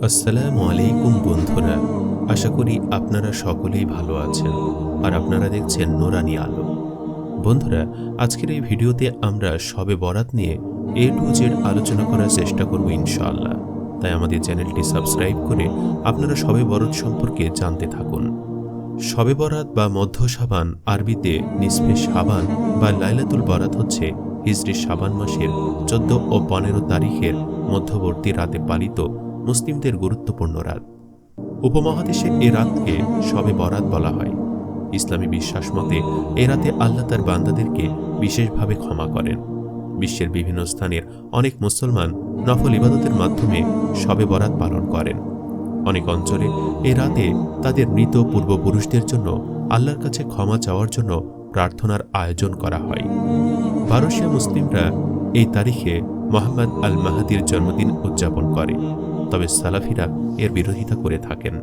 আসসালামু আলাইকুম বন্ধুরা, আশা করি আপনারা সকলেই ভালো আছেন আর আপনারা দেখছেন নুরানি আলো। বন্ধুরা, আজকের এই ভিডিওতে আমরা শবে বরাত নিয়ে A to Z আলোচনা করার চেষ্টা করব ইনশাআল্লাহ। তাই আমাদের চ্যানেলটি সাবস্ক্রাইব করে আপনারা শবে বরাত সম্পর্কে জানতে থাকুন। শবে বরাত বা মধ্য শাবান, আরবিতে নিসফে শাবান বা লাইলাতুল বরাত হচ্ছে হিজরি শাবান মাসের 14 ও 15 তারিখের মধ্যবর্তী রাতে পালিত মুসলিমদের গুরুত্বপূর্ণ রাত। উপমহাদেশে এ রাতকে শবে বরাত বলা হয়। ইসলামী বিশ্বাস মতে এ রাতে আল্লাহ তার বান্দাদেরকে বিশেষভাবে ক্ষমা করেন। বিশ্বের বিভিন্ন স্থানের অনেক মুসলমান নফল ইবাদতের মাধ্যমে শবে বরাত পালন করেন। অনেক অঞ্চলে এ রাতে তাদের মৃত পূর্বপুরুষদের জন্য আল্লাহর কাছে ক্ষমা চাওয়ার জন্য প্রার্থনার আয়োজন করা হয়। পারস্যীয় মুসলিমরা এই তারিখে মুহাম্মদ আল মাহদির জন্মদিন উদযাপন করে, তবে সালাফিরা এর বিরোধিতা করে থাকেন।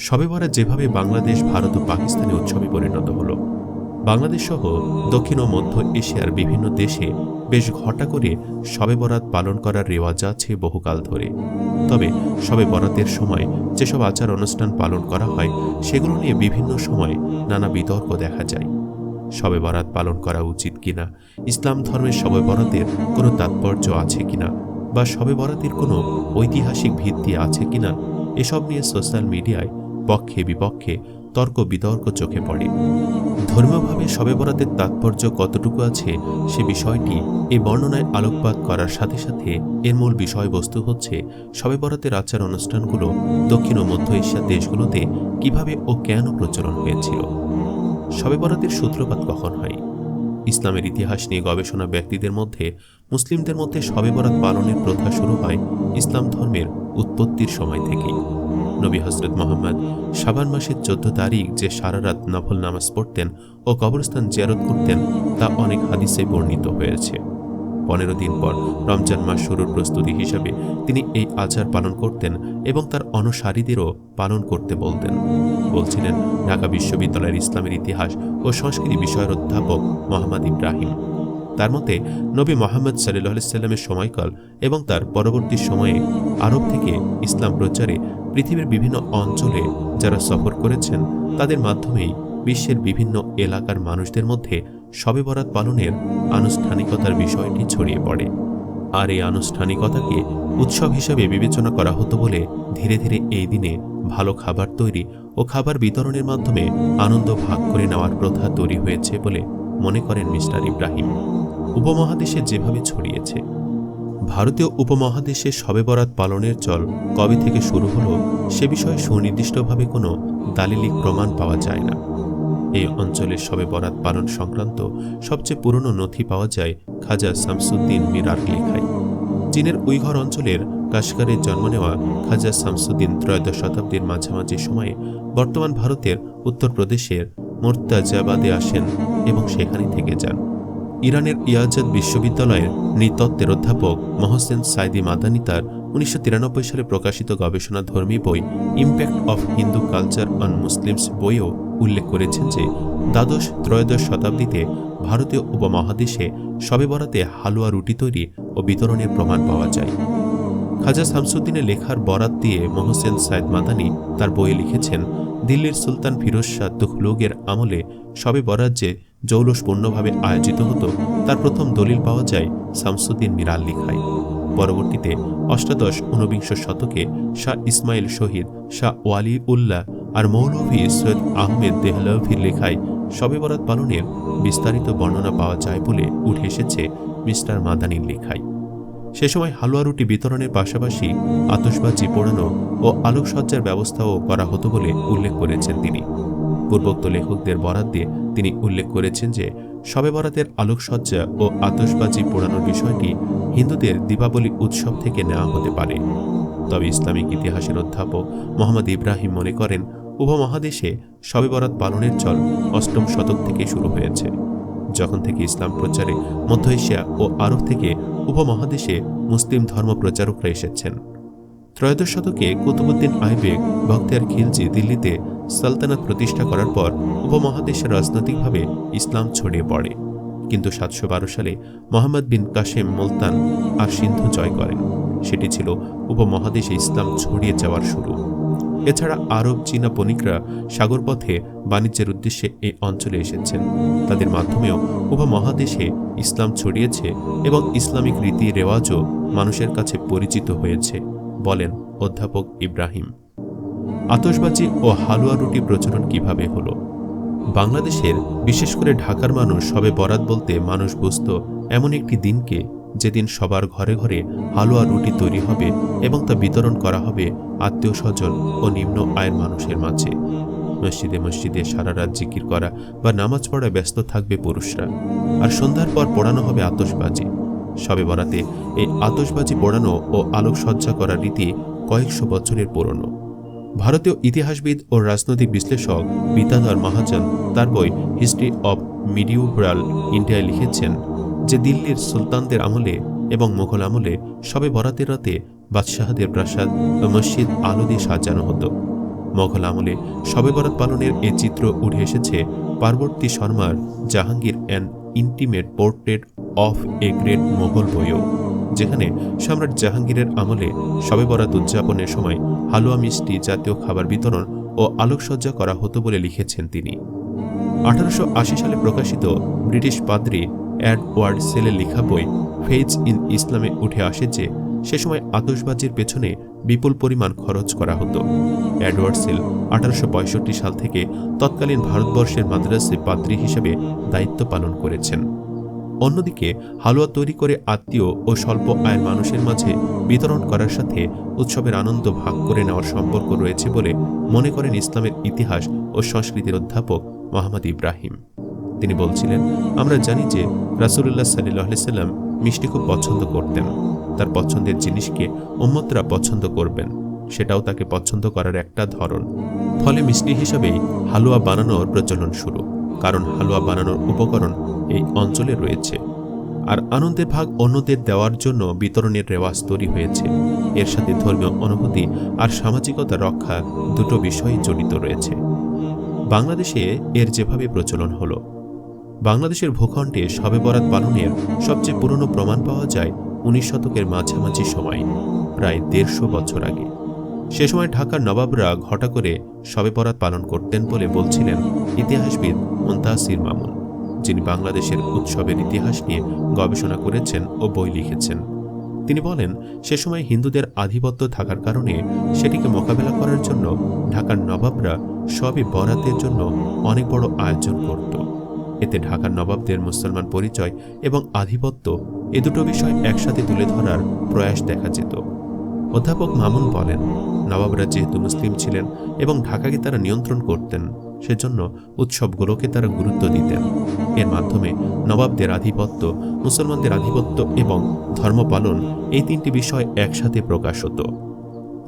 শবে বরাত যেভাবে বাংলাদেশ, ভারত ও পাকিস্তানে উৎসবে পরিণত হল, বাংলাদেশ সহ দক্ষিণ ও মধ্য এশিয়ার বিভিন্ন দেশে বেশ ঘটা করে শবে বরাত পালন করার রেওয়াজ আছে বহুকাল ধরে। তবে শবে বরাতের সময় যেসব আচার অনুষ্ঠান পালন করা হয় সেগুলো নিয়ে বিভিন্ন সময় নানা বিতর্ক দেখা যায়। শবে বরাত পালন করা উচিত কিনা, ইসলাম ধর্মের শবে বরাতের কোনো তাৎপর্য আছে কিনা, বা শবে বরাতের কোনো ঐতিহাসিক ভিত্তি আছে কিনা, এসব নিয়ে সোশ্যাল মিডিয়ায় পক্ষে বিপক্ষে তর্ক বিতর্ক চোখে পড়ে। ধর্মীয়ভাবে শবে বরাতের তাৎপর্য কতটুকু আছে সে বিষয়টি এই বর্ণনায় আলোকপাত করার সাথে সাথে এর মূল বিষয়বস্তু হচ্ছে শবে বরাতের আচার অনুষ্ঠানগুলো দক্ষিণ ও মধ্য এশিয়ার দেশগুলোতে কিভাবে ও কেন প্রচলন হয়েছিল। শবে বরাতের সূত্রপাত কখন হয়? ইসলামের ইতিহাস নিয়ে গবেষণা ব্যক্তিদের মধ্যে মুসলিমদের মধ্যে শবে বরাত পালনের প্রথা শুরু হয় ইসলাম ধর্মের উৎপত্তির সময় থেকেই। নবী হযরত মুহাম্মদ শাবান মাসের 14 তারিখ যে সারা রাত নফল নামাজ পড়তেন ও কবরস্থান জিয়ারত করতেন তা অনেক হাদিসে বর্ণিত হয়েছে। 15 দিন পর রমজান মাস শুরুর প্রস্তুতি হিসাবে তিনি এই আচার পালন করতেন এবং তার অনুসারীদেরও পালন করতে বলছিলেন ঢাকা বিশ্ববিদ্যালয়ের ইসলামের ইতিহাস ও সংস্কৃতি বিষয়ের অধ্যাপক মোহাম্মদ ইব্রাহিম। তার মতে নবী মুহাম্মদ সাল্লাল্লাহু আলাইহি সাল্লামের সময়কাল এবং তার পরবর্তী সময়ে আরব থেকে ইসলাম প্রচারে পৃথিবীর বিভিন্ন অঞ্চলে যারা সফর করেছেন তাদের মাধ্যমেই বিশ্বের বিভিন্ন এলাকার মানুষদের মধ্যে শবে বরাত পালনের আনুষ্ঠানিকতার বিষয়টি ছড়িয়ে পড়ে। আর এই আনুষ্ঠানিকতাকে উৎসব হিসেবে বিবেচনা করা হতো বলে ধীরে ধীরে এই দিনে ভালো খাবার তৈরি ও খাবার বিতরণের মাধ্যমে আনন্দ ভাগ করে নেওয়ার প্রথা তৈরি হয়েছে বলে মনে করেন মিস্টার ইব্রাহিম। উপমহাদেশে যেভাবে ছড়িয়েছে, ভারতীয় উপমহাদেশে শবে বরাত পালনের চল কবে থেকে শুরু হলো সে বিষয়ে সুনির্দিষ্টভাবে কোনো দালিলিক প্রমাণ পাওয়া যায় না। এই অঞ্চলের শবে বরাত পালন সংক্রান্ত সবচেয়ে পুরনো নথি পাওয়া যায় খাজা শামসুদ্দিন মিরার লেখায়। চীনের উইঘর অঞ্চলের কাশগারে জন্ম নেওয়া খাজা শামসুদ্দিন ত্রয়োদশ শতাব্দীর মাঝামাঝি সময়ে বর্তমান ভারতের উত্তরপ্রদেশের মুর্তাজাবাদে আসেন এবং সেখানে থেকে যান। ইরানের ইয়াজাদ বিশ্ববিদ্যালয়ের নৃতত্ত্বের অধ্যাপক মহসেন সাইদি মাদানি তার 1993 সালে প্রকাশিত গবেষণাধর্মী বই impact of Hindu culture on Muslims বইও উল্লেখ করেছেন যে দ্বাদশ-ত্রয়োদশ শতাব্দীতে ভারতীয় উপমহাদেশে শবে বরাতে হালুয়া রুটি তৈরি ও বিতরণের প্রমাণ পাওয়া যায়। খাজা শামসুদ্দিনের লেখার বরাত দিয়ে মহসেন সাইদ মাদানি তার বইয়ে লিখেছেন, দিল্লির সুলতান ফিরোজ শাহ তুঘলুকের আমলে শবে বরাত যে জৌলসপূর্ণভাবে আয়োজিত হতো তার প্রথম দলিল পাওয়া যায় শামসুদ্দিন মিরার লেখায়। পরবর্তীতে অষ্টাদশ-ঊনবিংশ শতকে শাহ ইসমাইল শহীদ, শাহ ওয়ালি উল্লাহ আর মৌলভী সৈয়দ আহমেদ দেহলভির লেখায় শবে বরাত পালনের বিস্তারিত বর্ণনা পাওয়া যায় বলে উঠে এসেছে মিস্টার মাদানির লেখায়। সে সময় হালুয়া রুটি বিতরণের পাশাপাশি আতশবাজি পোড়ানো ও আলোকসজ্জার ব্যবস্থাও করা হতো বলে উল্লেখ করেছেন তিনি। পূর্বোক্ত লেখকদের বরাত দিয়ে তিনি উল্লেখ করেছেন যে শবে বরাতের আলোকসজ্জা ও আতশবাজি পোড়ানোর বিষয়টি হিন্দুদের দীপাবলি উৎসব থেকে নেওয়া হতে পারে। তবে ইসলামিক ইতিহাসের অধ্যাপক মোহাম্মদ ইব্রাহিম মনে করেন উপমহাদেশে শবে বরাত পালনের চল 8ম শতক থেকে শুরু হয়েছে, যখন থেকে ইসলাম প্রচারে মধ্য এশিয়া ও আরব থেকে উপমহাদেশে মুসলিম ধর্ম প্রচারকরা এসেছেন। ত্রয়োদশ শতকে কুতুবউদ্দিন আইবেক বখতিয়ার খিলজি দিল্লিতে সালতানাত প্রতিষ্ঠা করার পর উপমহাদেশে রাজনৈতিকভাবে ইসলাম ছড়িয়ে পড়ে। কিন্তু 712 সালে মোহাম্মদ বিন কাসেম মুলতান আর সিন্ধু জয় করেন। সেটি ছিল উপমহাদেশে ইসলাম ছড়িয়ে যাওয়ার শুরু। এছাড়া আরব চীনা বণিকরা সাগরপথে বাণিজ্যের উদ্দেশ্যে এই অঞ্চলে এসেছেন। তাদের মাধ্যমেও উপমহাদেশে ইসলাম ছড়িয়েছে এবং ইসলামিক রীতি রেওয়াজও মানুষের কাছে পরিচিত হয়েছে, বলেন অধ্যাপক ইব্রাহিম। আতশবাজি ও হালুয়া রুটি প্রচলন কিভাবে হলো? বাংলাদেশের, বিশেষ করে ঢাকার মানুষ শবে বরাত বলতে মানুষ বুঝত এমন একটি দিনকে যেদিন সবার ঘরে ঘরে হালুয়া রুটি তৈরি হবে এবং তা বিতরণ করা হবে আত্মীয় স্বজন ও নিম্ন আয়ের মানুষের মাঝে। মসজিদে মসজিদে সারা রাত জিকির করা বা নামাজ পড়ায় ব্যস্ত থাকবে পুরুষরা, আর সন্ধ্যার পর পোড়ানো হবে আতশবাজি। শবে বরাতে এই আতশবাজি পোড়ানো ও আলোকসজ্জা করার রীতি কয়েকশো বছরের পুরনো। ভারতীয় ইতিহাসবিদ ও রাজনৈতিক বিশ্লেষক বিদ্যাধর মহাজন তার বই হিস্ট্রি অব মিডিওভাল ইন্ডিয়ায় লিখেছেন যে দিল্লির সুলতানদের আমলে এবং মুঘল আমলে শবে বরাতের রাতে বাদশাহদের প্রাসাদ ও মসজিদ আলো দিয়ে সাজানো হতো। মুঘল আমলে শবে বরাত পালনের এ চিত্র উঠে এসেছে পার্বতী শর্মার Jahangir an intimate portrait of a great Mughal বইও, যেখানে সম্রাট জাহাঙ্গীরের আমলে শবে বরাত উদযাপনের সময় হালুয়া, মিষ্টি জাতীয় খাবার বিতরণ ও আলোকসজ্জা করা হতো বলে লিখেছেন তিনি। 1880 সালে প্রকাশিত ব্রিটিশ পাদ্রী এডওয়ার্ড সেলের লেখা বই ফেইথ ইন ইসলামে উঠে আসে যে সে সময় আতশবাজির পেছনে বিপুল পরিমাণ খরচ করা হতো। এডওয়ার্ড সেল 1865 সাল থেকে তৎকালীন ভারতবর্ষের মাদ্রাসে পাদ্রী হিসেবে দায়িত্ব পালন করেছেন। অন্যদিকে হালুয়া তৈরি করে আত্মীয় ও স্বল্প আয়ের মানুষের মাঝে বিতরণ করার সাথে উৎসবের আনন্দ ভাগ করে নেওয়ার সম্পর্ক রয়েছে বলে মনে করেন ইসলামের ইতিহাস ও সংস্কৃতির অধ্যাপক মোহাম্মদ ইব্রাহিম। তিনি বলছিলেন, আমরা জানি যে রাসূলুল্লাহ সাল্লাল্লাহু আলাইহি সাল্লাম মিষ্টি খুব পছন্দ করতেন। তার পছন্দের জিনিসকে উম্মতরা পছন্দ করবেন, সেটাও তাকে পছন্দ করার একটা ধরন। ফলে মিষ্টি হিসাবেই হালুয়া বানানোর প্রচলন শুরু, কারণ হালুয়া বানানোর উপকরণ এই অঞ্চলে রয়েছে। আর আনন্দের ভাগ অন্যদের দেওয়ার জন্য বিতরণের রেওয়াজ তৈরি হয়েছে। এর সাথে ধর্মীয় অনুভূতি আর সামাজিকতা রক্ষা দুটো বিষয়ই জড়িত রয়েছে। বাংলাদেশে এর যেভাবে প্রচলন হলো, বাংলাদেশের ভূখণ্ডে শবে বরাত পালনের সবচেয়ে পুরনো প্রমাণ পাওয়া যায় 19 শতকের মাঝামাঝি সময়, প্রায় 150 বছর আগে। সে সময় ঢাকার নবাবরা ঘটা করে শবে বরাত পালন করতেন বলে বলছিলেন ইতিহাসবিদ মুনতাসির মামুন, যিনি বাংলাদেশের উৎসবের ইতিহাস নিয়ে গবেষণা করেছেন ও বই লিখেছেন। তিনি বলেন, সে সময় হিন্দুদের আধিপত্য থাকার কারণে সেটিকে মোকাবেলা করার জন্য ঢাকার নবাবরা শবে বরাতের জন্য অনেক বড় আয়োজন করত। এতে ঢাকার নবাবদের মুসলমান পরিচয় এবং আধিপত্য এ দুটো বিষয় একসাথে তুলে ধরার প্রয়াস দেখা যেত। অধ্যাপক মামুন বলেন, নবাবরা যেহেতু মুসলিম ছিলেন এবং ঢাকাকে তারা নিয়ন্ত্রণ করতেন, সেজন্য উৎসবগুলোকে তারা গুরুত্ব দিতেন। এর মাধ্যমে নবাবদের আধিপত্য, মুসলমানদের আধিপত্য এবং ধর্মপালন এই তিনটি বিষয় একসাথে প্রকাশ হতো।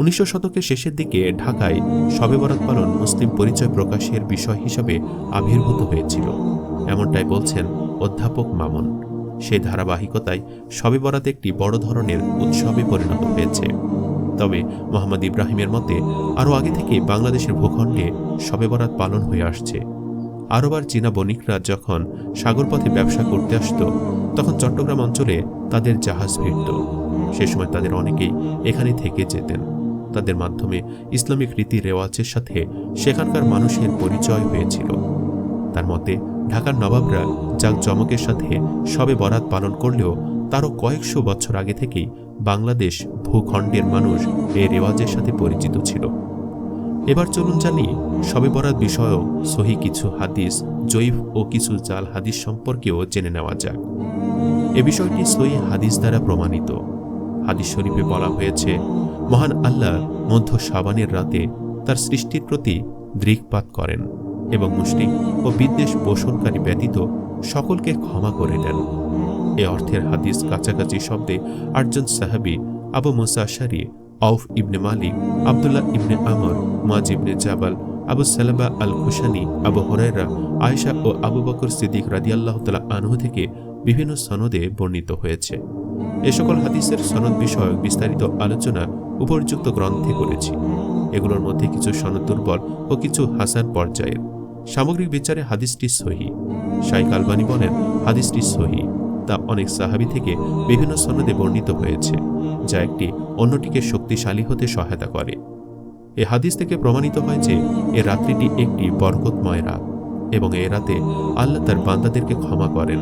19 শতকের শেষের দিকে ঢাকায় শবে বরাত পালন মুসলিম পরিচয় প্রকাশের বিষয় হিসাবে আবির্ভূত হয়েছিল, এমনটাই বলছেন অধ্যাপক মামুন। সেই ধারাবাহিকতায় শবে বরাত একটি বড় ধরনের উৎসবে পরিণত হয়েছে। তবে মোহাম্মদ ইব্রাহিমের মতে আরও আগে থেকে বাংলাদেশের ভূখণ্ডে শবে বরাত পালন হয়ে আসছে। আরব আর চীনা বণিকরা যখন সাগরপথে ব্যবসা করতে আসত, তখন চট্টগ্রাম অঞ্চলে তাদের জাহাজ ভিড়ত। সে সময় তাদের অনেকেই এখানে থেকে যেতেন। তাদের মাধ্যমে ইসলামিক রীতি রেওয়াজের সাথে সেখানকার মানুষের পরিচয় হয়েছিল। তার মতে ঢাকার নবাবরা জাঁকজমকের সাথে শবে বরাত পালন করলেও তারও কয়েকশো বছর আগে থেকেই বাংলাদেশ ভূখণ্ডের মানুষ এই রেওয়াজের সাথে পরিচিত ছিল। এবার চলুন জানি শবে বরাত বিষয়েও সহি কিছু হাদিস, জয়ীফ ও কিছু জাল হাদিস সম্পর্কেও জেনে নেওয়া যাক। এ বিষয়টি সহি হাদিস দ্বারা প্রমাণিত। হাদিস শরীফে বলা হয়েছে, মহান আল্লাহ মধ্য শাবানের রাতে তার সৃষ্টির প্রতি দৃকপাত করেন এবং মুশরিক ও বিদ্বেষ পোষণকারী ব্যতীত সকলকে ক্ষমা করে দেন। এ অর্থের হাদিস কাছাকাছি শব্দে 8 জন সাহাবী আবু মুসা আশআরী, আউফ ইবনে মালিক, আব্দুল্লাহ ইবনে আমর, মুআজ ইবনে জাবাল, আবু সালামা আল খুশানি, আবু হুরায়রা, আয়েশা ও আবু বকর সিদ্দিক রাদিয়াল্লাহু তাআলা আনহু থেকে বিভিন্ন সনদে বর্ণিত হয়েছে। এ সকল হাদিসের সনদ বিষয়ক বিস্তারিত আলোচনা উপর্যুক্ত গ্রন্থে করেছি। এগুলোর মধ্যে কিছু সনদ দুর্বল ও কিছু হাসান পর্যায়ের। সামগ্রিক বিচারে হাদিসটি সহিহ। শাইখ আলবানী বলেন, হাদিসটি সহিহ। তা অনেক সাহাবী থেকে বিভিন্ন সনদে বর্ণিত হয়েছে, যা একটি অন্যটিকে শক্তিশালী হতে সহায়তা করে। এ হাদিস থেকে প্রমাণিত হয় যে এ রাত্রিটি একটি বরকতময় রাত এবং এ রাতে আল্লাহ তার বান্দাদেরকে ক্ষমা করেন,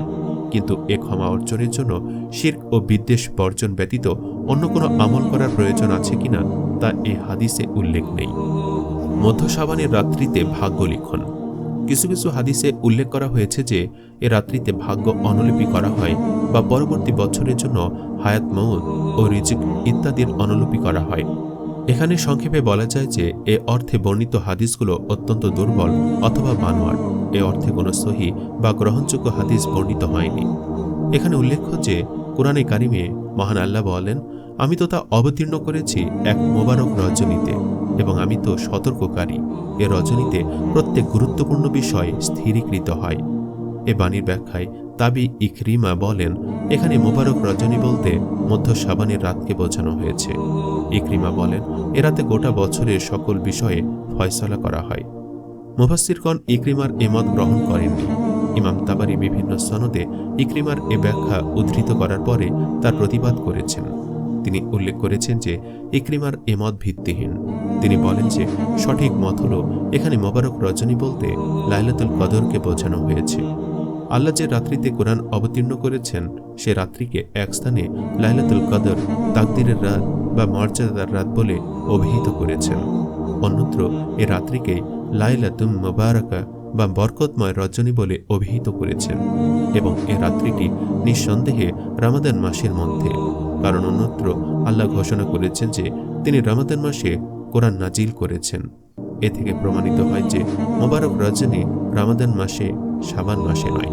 কিন্তু এ ক্ষমা অর্জনের জন্য শিরক ও বিদ্বেষ বর্জন ব্যতীত অন্য কোনো আমল করার প্রয়োজন আছে কিনা তা এ হাদিসে উল্লেখ নেই। মধ্য শাবানের রাত্রিতে ভাগ্য লিখন। কিছু কিছু হাদিসে উল্লেখ করা হয়েছে যে এ রাত্রিতে ভাগ্য অনুলিপি করা হয় বা পরবর্তী বছরের জন্য হায়াত মউত ও রিজিক ইত্যাদির অনুলিপি করা হয়। এখানে সংক্ষেপে বলা যায় যে এ অর্থে বর্ণিত হাদিসগুলো অত্যন্ত দুর্বল অথবা বানোয়াট। এ অর্থে কোনো সহি বা গ্রহণযোগ্য হাদিস বর্ণিত হয়নি। এখানে উল্লেখ্য যে কোরআনে কারিমে মহান আল্লাহ বলেন, আমি তো তা অবতীর্ণ করেছি এক মোবারক রজনীতে এবং আমি তো সতর্ককারী। এ রজনীতে প্রত্যেক গুরুত্বপূর্ণ বিষয় স্থিরীকৃত হয়। এ বাণীর ব্যাখ্যায় তাবি ইকরিমা বলেন, এখানে মোবারক রজনী বলতে মধ্য শাবানের রাতকে বোঝানো হয়েছে। ইকরিমা বলেন, এ রাতে গোটা বছরের সকল বিষয়ে ফয়সালা করা হয়। মুফাসসিরগণ ইকরিমার এ মত গ্রহণ করেননি। ইমাম তাবারি বিভিন্ন সনদে ইকরিমার এ ব্যাখ্যা উদ্ধৃত করার পরে তার প্রতিবাদ করেছেন। তিনি উল্লেখ করেছেন যে ইকরিমার এ মত ভিত্তিহীন। তিনি বলেন যে সঠিক মত হল এখানে মোবারক রজনী বলতে লাইলাতুল কদরকে বোঝানো হয়েছে। আল্লাহ যে রাত্রিতে কোরআন অবতীর্ণ করেছেন সে রাত্রিকে এক স্থানে লাইলাতুল কদর, তাকদিরের রাত বা মর্যাদার রাত বলে অভিহিত করেছেন। অন্যত্র এ রাত্রিকে লাইলাতুম মুবারাকা বা বরকতময় রজনী বলে অভিহিত করেছেন এবং এ রাত্রিটি নিঃসন্দেহে রমাদান মাসের মধ্যে, কারণ অন্যত্র আল্লাহ ঘোষণা করেছেন যে তিনি রমাদান মাসে কোরআন নাজিল করেছেন। এ থেকে প্রমাণিত হয় যে মোবারক রজনী রমাদান মাসে, শাবান মাসে নয়।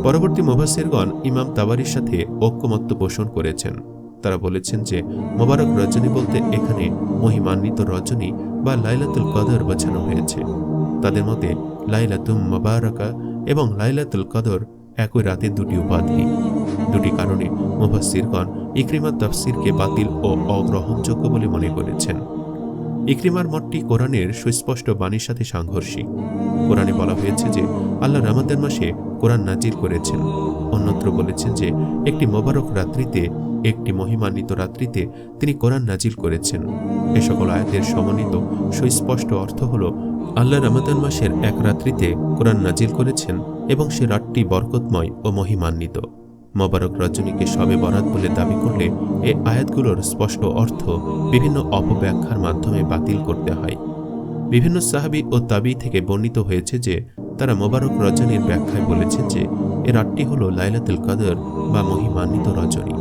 পরবর্তী মুফাসসিরগণ ইমাম তাবারির সাথে ঐক্যমত্য পোষণ করেছেন। তারা বলেছেন যে মোবারক রজনী বলতে এখানে মহিমান্বিত রজনী বা লাইলাতুল কদর বোঝানো হয়েছে। তাদের মতে লাইলাতুম মুবারাকা এবং লাইলাতুল কদর একই রাতে দুটি উপাধি। দুটি কারণে মুফাসসিরগণ ইকরিমার তাফসিরকে বাতিল ও অগ্রহণযোগ্য বলে মনে করেছেন। ইকরিমার মতটি কোরআনের সুস্পষ্ট বাণীর সাথে সাংঘর্ষিক। কোরআনে বলা হয়েছে যে আল্লাহ রমাদান মাসে কোরআন নাজিল করেছেন। অন্যত্র বলেছেন যে একটি মোবারক রাত্রিতে, একটি মহিমান্বিত রাত্রিতে তিনি কোরআন নাজিল করেছেন। এ সকল আয়াতের সমন্বিত সুস্পষ্ট অর্থ হল আল্লাহ রমাদান মাসের এক রাত্রিতে কোরআন নাজিল করেছেন এবং সে রাতটি বরকতময় ও মহিমান্বিত। মোবারক রজনীকে শবে বরাত বলে দাবি করলে এ আয়াতগুলোর স্পষ্ট অর্থ বিভিন্ন অপব্যাখ্যার মাধ্যমে বাতিল করতে হয়। বিভিন্ন সাহাবী ও তাবী থেকে বর্ণিত হয়েছে যে তারা মোবারক রজনীর ব্যাখ্যায় বলেছেন যে এ রাতটি হল লাইলাতুল কদর বা মহিমান্বিত রজনী।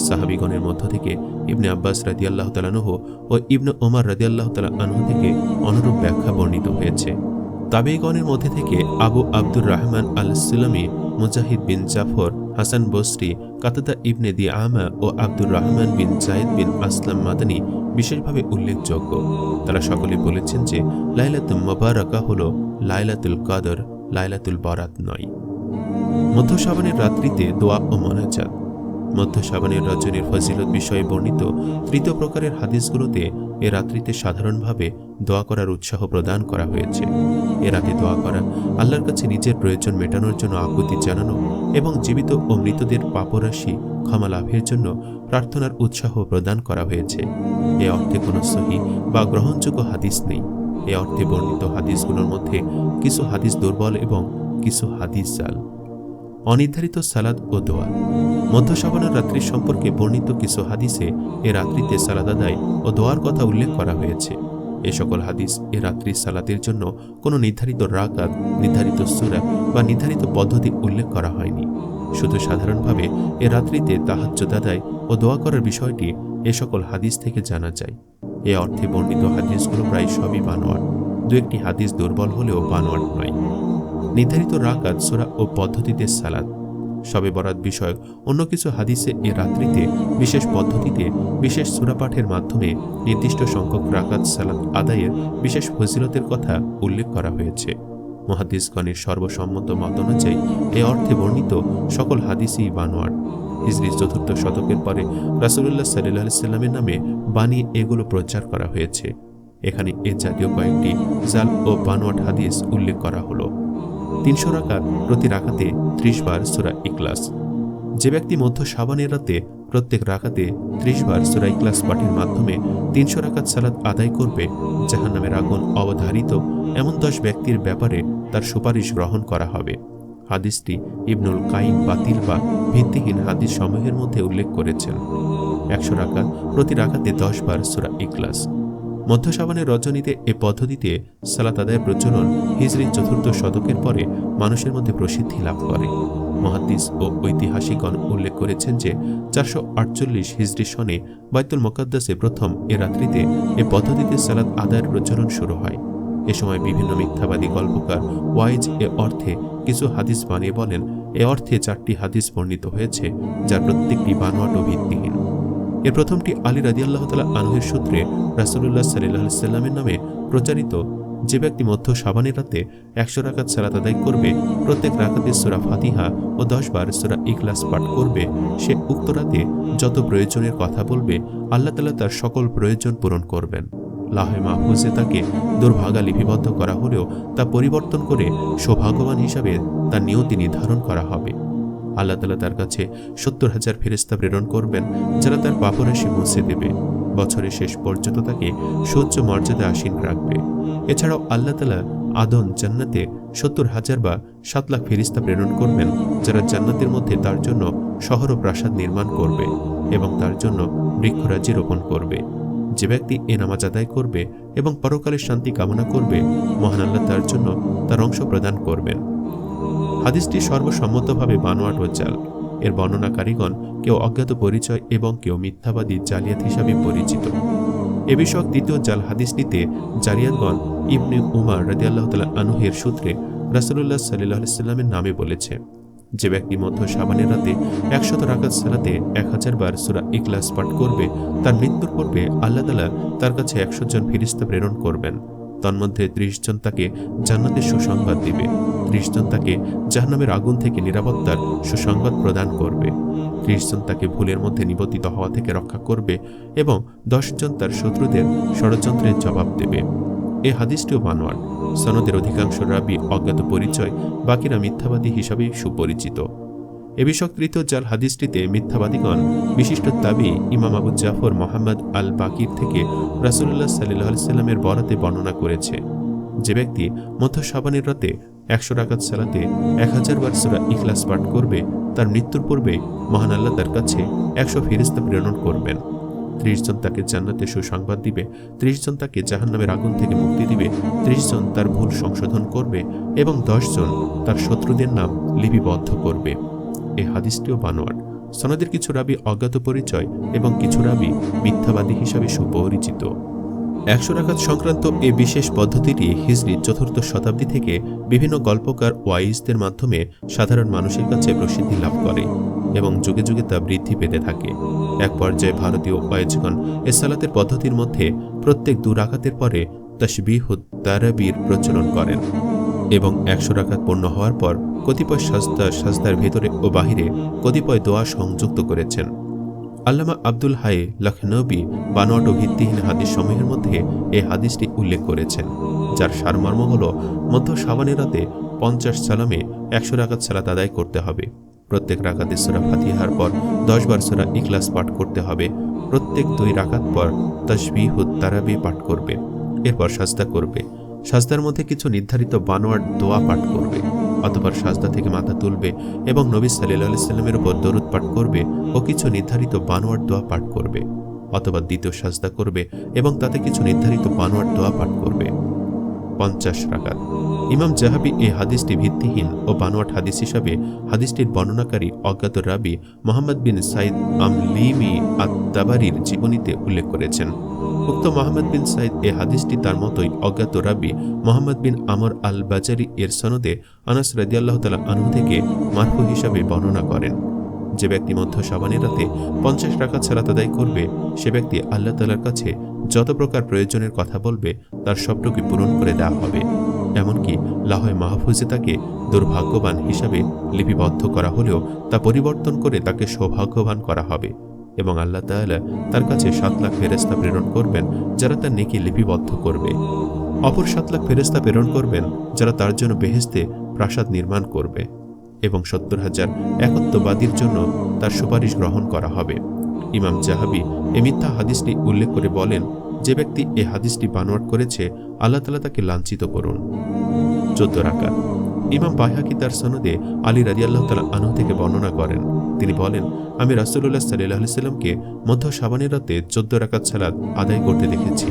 সাহাবীগণের মধ্য থেকে ইবনে আব্বাস রাদিয়াল্লাহু তাআলা আনহু ও ইবনে ওমর রাদিয়াল্লাহু তাআলা আনহু থেকে অনুরূপ ব্যাখ্যা বর্ণিত হয়েছে। তাবেঈগণের মধ্যে থেকে আবু আব্দুর রহমান আল-সুলামি, মুজাহিদ বিন জাফর, হাসান বসরি, কাতাদা ইবনে দিআমা ও আব্দুর রহমান বিন যায়েদ বিন আসলাম মাদানী বিশেষভাবে উল্লেখযোগ্য। তারা সকলে বলেছেন যে লাইলাতুল মুবারাকা হল লাইলাতুল কদর, লাইলাতুল বরাত নয়। মধ্য শাবানের রাত্রিতে দোয়া ও মোনাজাত। মধ্য শাবানের রজনীর ফজিলত বিষয়ে বর্ণিত তৃতীয় প্রকারের হাদিসগুলোতে এ রাত্রিতে সাধারণভাবে দোয়া করার উৎসাহ প্রদান করা হয়েছে। এ রাতে দোয়া করা, আল্লাহর কাছে নিজের প্রয়োজন মেটানোর জন্য আকুতি জানানো এবং জীবিত ও মৃতদের পাপরাশি ক্ষমা লাভের জন্য প্রার্থনার উৎসাহ প্রদান করা হয়েছে। এ অর্থে কোনো সহি বা গ্রহণযোগ্য হাদিস নেই। এ অর্থে বর্ণিত হাদিসগুলোর মধ্যে কিছু হাদিস দুর্বল এবং কিছু হাদিস জাল। অনির্ধারিত সালাত ও দোয়া। মধ্য শাবানের রাত্রি সম্পর্কে বর্ণিত কিছু হাদিসে এ রাত্রিতে সালাত আদায় ও দোয়ার কথা উল্লেখ করা হয়েছে। এ সকল হাদিস এ রাত্রির সালাতের জন্য কোনো নির্ধারিত রাকাত, নির্ধারিত সূরা বা নির্ধারিত পদ্ধতি উল্লেখ করা হয়নি। শুধু সাধারণভাবে এ রাত্রিতে তাহাজ্জুদ আদায় ও দোয়া করার বিষয়টি এ সকল হাদিস থেকে জানা যায়। এ অর্থে বর্ণিত হাদিসগুলো প্রায় সবই বানোয়াট। দু একটি হাদিস দুর্বল হলেও বানোয়াট নয়। নির্ধারিত রাকাত, সূরা ও পদ্ধতিতে সালাত। শবে বরাত বিষয়ক অন্য কিছু হাদিসে এ রাত্রিতে বিশেষ পদ্ধতিতে বিশেষ সূরা পাঠের মাধ্যমে নির্দিষ্ট সংখ্যক রাকাত সালাত আদায়ের বিশেষ ফজিলতের কথা উল্লেখ করা হয়েছে। মুহাদ্দিসগণের সর্বসম্মত মত অনুযায়ী এ অর্থে বর্ণিত সকল হাদিসই বানোয়াট। হিজরি ৪র্থ শতকের পরে রাসূলুল্লাহ সাল্লাল্লাহু আলাইহি ওয়াসাল্লামের নামে বানিয়ে এগুলো প্রচার করা হয়েছে। এখানে এ জাতীয় কয়েকটি জাল ও বানোয়াট হাদিস উল্লেখ করা হলো। ৩০০ রাকাত, প্রতি রাকাতে ৩০ বার সূরা ইখলাস। যে ব্যক্তি মধ্য শাবানের রাতে প্রত্যেক রাকাতে 30 বার সূরা ইখলাস পাঠের মাধ্যমে 300 রাকাত সালাত আদায় করবে, জাহান্নামের আগুন অবধারিত এমন 10 ব্যক্তির ব্যাপারে তার সুপারিশ গ্রহণ করা হবে। হাদিসটি ইবনুল কাইম বাতিল বা ভিত্তিহীন হাদিস সমূহের মধ্যে উল্লেখ করেছেন। 100 রাকাত, প্রতি রাকাতে 10 বার সূরা ইখলাস। মধ্য শাবানের রজনীতে এ পদ্ধতিতে সালাত আদায়ের প্রচলন হিজরি 4th শতকের পরে মানুষের মধ্যে প্রসিদ্ধি লাভ করে। মুহাদ্দিস ও ঐতিহাসিকগণ উল্লেখ করেছেন যে 448 হিজরি সনে বাইতুল মুকাদ্দাসে প্রথম এ রাত্রিতে এ পদ্ধতিতে সালাত আদায়ের প্রচলন শুরু হয়। এ সময় বিভিন্ন মিথ্যাবাদী গল্পকার ওয়াইজ এ অর্থে কিছু হাদিস বানিয়ে বলেন, এ অর্থে 4টি হাদিস বর্ণিত হয়েছে, যার প্রত্যেকটি বানোয়াট ও ভিত্তিহীন। এর প্রথমটি আলী রাদিয়াল্লাহু তাআলা আনহুর সূত্রে রাসূলুল্লাহ সাল্লাল্লাহু আলাইহি সাল্লামের নামে প্রচারিত, যে ব্যক্তি মধ্য শাবানের রাতে 100 রাকাত সালাত আদায় করবে, প্রত্যেক রাকাতে সূরা ফাতিহা ও 10 বার সূরা ইখলাস পাঠ করবে, সে উক্ত রাতে যত প্রয়োজনের কথা বলবে আল্লাহ তাআলা তার সকল প্রয়োজন পূরণ করবেন। লাহে মাহফুজে তাকে দুর্ভাগা লিপিবদ্ধ করা হলেও তা পরিবর্তন করে সৌভাগ্যবান হিসাবে তার নিয়তি নির্ধারণ করা হবে। আল্লাহ তাআলা তার কাছে 70,000 ফেরেশতা প্রেরণ করবেন, যারা তার পাপরাশি মুছে দেবে। বছরের শেষ পর্যন্ত তাকে সূর্য মর্যাদা আসীন রাখবে। এছাড়াও আল্লাহ তাআলা আদন জান্নাতে 70,000 বা 7 লাখ ফেরেশতা প্রেরণ করবেন, যারা জান্নাতের মধ্যে তার জন্য শহর ও প্রাসাদ নির্মাণ করবে এবং তার জন্য বৃক্ষরাজি রোপণ করবে। যে ব্যক্তি এ নামাজ আদায় করবে এবং পরকালের শান্তি কামনা করবে, মহান আল্লাহ তার জন্য তার অংশ প্রদান করবেন। হাদিসটি সর্বসম্মতভাবে বানোয়াট ও জাল। এর বর্ণনাকারীগণ কেউ অজ্ঞাত পরিচয় এবং কেউ মিথ্যাবাদী জালিয়াত হিসাবে পরিচিত। এ বিষয়ক দ্বিতীয় জাল হাদিসটিতে জালিয়াতগণ ইবনে উমার রাদিয়াল্লাহু তাআলা আনহুর সূত্রে রাসূলুল্লাহ সাল্লাল্লাহু আলাইহি সাল্লামের নামে বলেছে, যে ব্যক্তি মধ্য শাবানের রাতে 100 রাকাত সালাতে 1000 বার সূরা ইখলাস পাঠ করবে, তার মৃত্যুর পূর্বে আল্লাহ তাআলা তার কাছে 100 জন ফেরেশতা প্রেরণ করবেন। তন্মধ্যে 30 জন তাকে জান্নাতের সুসংবাদ দিবে, 30 জন তাকে জাহান্নামের আগুন থেকে নিরাপত্তার সুসংবাদ প্রদান করবে, 30 জন তাকে ভুলের মধ্যে নিবদ্ধ হওয়া থেকে রক্ষা করবে এবং 10 জন তার শত্রুদের ষড়যন্ত্রের জবাব দেবে। এ হাদিসটিও বানোয়াট। সনদের অধিকাংশ রাবী অজ্ঞাত পরিচয়, বাকিরা মিথ্যাবাদী হিসাবেই সুপরিচিত। এ বিষয়ক তৃতীয় জাল হাদিসটিতে মিথ্যাবাদীগণ বিশিষ্ট তাবী ইমাম আবু জাফর মুহাম্মদ আল বাকির থেকে রাসূলুল্লাহ সাল্লাল্লাহু আলাইহি সাল্লামের বরাতে বর্ণনা করেছে, যে ব্যক্তি মধ্য শাবানের রাতে 100 রাকাত সালাতে 1000 বার সূরা ইখলাস পাঠ করবে, তার মৃত্যুর পূর্বে মহান আল্লাহ তার কাছে 100 ফেরেশতা প্রেরণ করবেন। 30 জন তাকে জান্নাতে সুসংবাদ দিবে, 30 জন তাকে জাহান্নামের আগুন থেকে মুক্তি দিবে, 30 জন তার ভুল সংশোধন করবে এবং 10 জন তার শত্রুদের নাম লিপিবদ্ধ করবে। এই হাদিসটিও বানোয়াট। সনদের কিছু রাবী অজ্ঞাত পরিচয় এবং কিছু রাবী মিথ্যাবাদী হিসাবে সুপরিচিত। 100 রাকাত সংক্রান্ত এই বিশেষ পদ্ধতিটি হিজরি 4th শতাব্দী থেকে বিভিন্ন গল্পকার ওয়াইজদের মাধ্যমে সাধারণ মানুষের কাছে প্রসিদ্ধি লাভ করে এবং যুগে যুগে তা বৃদ্ধি পেতে থাকে। এক পর্যায়ে ভারতীয় ওয়াইজগণ এ সালাতের পদ্ধতির মধ্যে প্রত্যেক 2 রাকাতের পরে তাসবিহুত তারাবির প্রচলন করেন এবং 100 রাকাত পূর্ণ হওয়ার পর কতিপয় সাজদার ভেতরে ও বাহিরে কতিপয় দোয়া সংযুক্ত করেছেন। আল্লামা আব্দুল হাই লখনবী বানোয়াট ও ভিত্তিহীন হাদিস সমূহের মধ্যে এই হাদিসটি উল্লেখ করেছেন, যার সারমর্ম হল মধ্য শাবানের রাতে 50 সালামে 100 রাকাত সালাত আদায় করতে হবে। প্রত্যেক রাকাতে সূরা ফাতিহার পর 10 বার সূরা ইখলাস পাঠ করতে হবে। প্রত্যেক 2 রাকাত পর তাসবিহুত তারাবি পাঠ করবে, এরপর সাজদা করবে। সাজদার মধ্যে কিছু নির্ধারিত বানোয়াট দোয়া পাঠ করবে, অতঃপর সাজদা থেকে মাথা তুলবে এবং নবী সাল্লাল্লাহু আলাইহি সাল্লামের উপর দরুদ পাঠ করবে ও কিছু নির্ধারিত বানোয়াট দোয়া পাঠ করবে, অথবা দ্বিতীয় সাজদা করবে এবং তাতে কিছু নির্ধারিত বানোয়াট দোয়া পাঠ করবে। 50 রাকাত। ইমাম জাহাবি এই হাদিসটি ভিত্তিহীন ও বানোয়াট হাদিস হিসাবে হাদিসটির বর্ণনাকারী অজ্ঞাত রাবী মুহাম্মদ বিন সাইদ আমলিমি আত-তাবারির জীবনীতে উল্লেখ করেছেন। উক্ত মুহাম্মদ বিন সাইদ এই হাদিসটি তার মতোই অজ্ঞাত রাবী মুহাম্মদ বিন আমর আল বাজারি এর সনদে আনাস রাদিয়াল্লাহু তাআলা আনহু থেকে মারফু হিসাবে বর্ণনা করেন, যে ব্যক্তি মধ্য শাবানের রাতে 50 রাকাত সালাত আদায় করবে, সে ব্যক্তি আল্লাহ তাআলার কাছে যত প্রকার প্রয়োজনের কথা বলবে তার সবটুকু পূরণ করে দেওয়া হবে। এমনকি লাহে মাহফুজে তাকে দুর্ভাগ্যবান হিসাবে লিপিবদ্ধ করা হলেও তা পরিবর্তন করে তাকে সৌভাগ্যবান করা হবে এবং আল্লাহ তাআলা তার কাছে 7 লাখ ফেরেশতা প্রেরণ করবেন, যারা তার নেকি লিপিবদ্ধ করবে। অপর 7 লাখ ফেরেশতা প্রেরণ করবেন, যারা তার জন্য বেহেশতে প্রাসাদ নির্মাণ করবে। এবং 70,000 একত্ববাদীর জন্য তার সুপারিশ গ্রহণ করা হবে। ইমাম জাহাবি এ মিথ্যা হাদিসটি উল্লেখ করে বলেন, যে ব্যক্তি এ হাদিসটি বানোয়াট করেছে আল্লাহ তাআলা তাকে লাঞ্ছিত করুন। 14 রাকাত। ইমাম বাইহাকি তার সনদে আলী রাদিয়াল্লাহু তাআলা আনহু থেকে বর্ণনা করেন, তিনি বলেন, আমি রাসূলুল্লাহ সাল্লাল্লাহু আলাইহি সাল্লামকে মধ্য শাবানের রাতে 14 রাকাত সালাত আদায় করতে দেখেছি।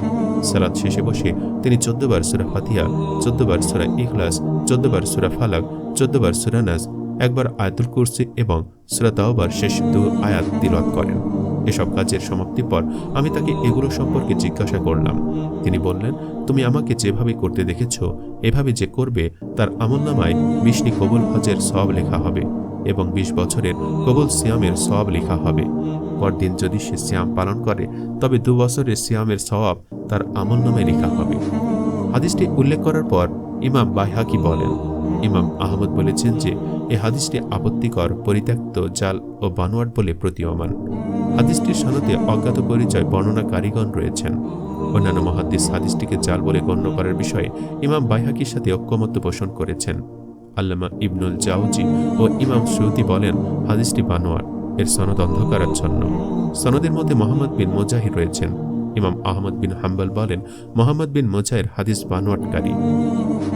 সালাত শেষে বসে তিনি 14 বার সূরা ফাতিহা, 14 বার সূরা ইখলাস, 14 বার সূরা ফালাক, 14 বার সূরা নাস, একবার আয়াতুল কুরসি এবং সূরা তাওবার শেষ 2 আয়াত তিলাওয়াত করেন। এসব কাজের সমাপ্তির পর আমি তাকে এগুলো সম্পর্কে জিজ্ঞাসা করলাম। তিনি বললেন, তুমি আমাকে যেভাবে করতে দেখেছ এভাবে যে করবে তার আমলনামায় 20টি কবুল হজের সওয়াব লেখা হবে এবং 20 বছরের কবুল সিয়ামের সওয়াব লেখা হবে। পরদিন যদি সে সিয়াম পালন করে তবে 2 বছরের সিয়ামের সওয়াব তার আমলনামায় লেখা হবে। হাদিসটি উল্লেখ করার পর ইমাম বাইহাকি বলেন, ইমাম আহমদ বলেছেন যে এ হাদিসটি আপত্তিকর, পরিত্যক্ত, জাল ও বানোয়াট বলে প্রতীয়মান। হাদিসটির সনদে অজ্ঞাত পরিচয় বর্ণনাকারীগণ রয়েছেন। অন্যান্য মুহাদ্দিস হাদিসটিকে জাল বলে গণ্য করার বিষয়ে ইমাম বাইহাকির সাথে ঐকমত্য পোষণ করেছেন। আল্লামা ইবনুল জাওজি ও ইমাম সুয়ুতি বলেন, হাদিসটি বানোয়াট, এর সনদ অন্ধকারাচ্ছন্ন। সনদের মধ্যে মোহাম্মদ বিন মুজাহির রয়েছেন। ইমাম আহমদ বিন হাম্বল বলেন, মোহাম্মদ বিন মুজাহির হাদিস বানোয়াটকারী।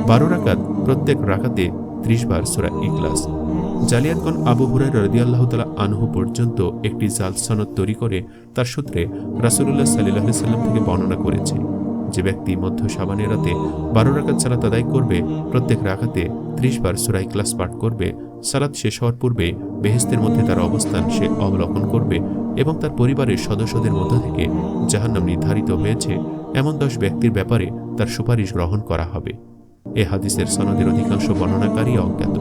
12 রাকাত, প্রত্যেক রাকাতে 30 বার সূরা ইখলাস। জালিয়াতগণ আবু হুরায়রা রাদিয়াল্লাহু তাআলা আনহু পর্যন্ত একটি জাল সনদ তৈরি করে তার সূত্রে রাসূলুল্লাহ সাল্লাল্লাহু আলাইহি সাল্লাম থেকে বর্ণনা করেছে, যে ব্যক্তি মধ্য শাবানের রাতে 12 রাকাত সালাত আদায় করবে, প্রত্যেক রাকাতে 30 বার সূরা ইখলাস পাঠ করবে, সালাত শেষ হওয়ার পূর্বে বেহেশতের মধ্যে তার অবস্থান সে অবলোকন করবে এবং তার পরিবারের সদস্যদের মধ্য থেকে জাহান্নাম নির্ধারিত হয়েছে, এমন 10 ব্যক্তির ব্যাপারে তার সুপারিশ গ্রহণ করা হবে। এ হাদিসের সনদের অধিকাংশ বর্ণনাকারী অজ্ঞাত।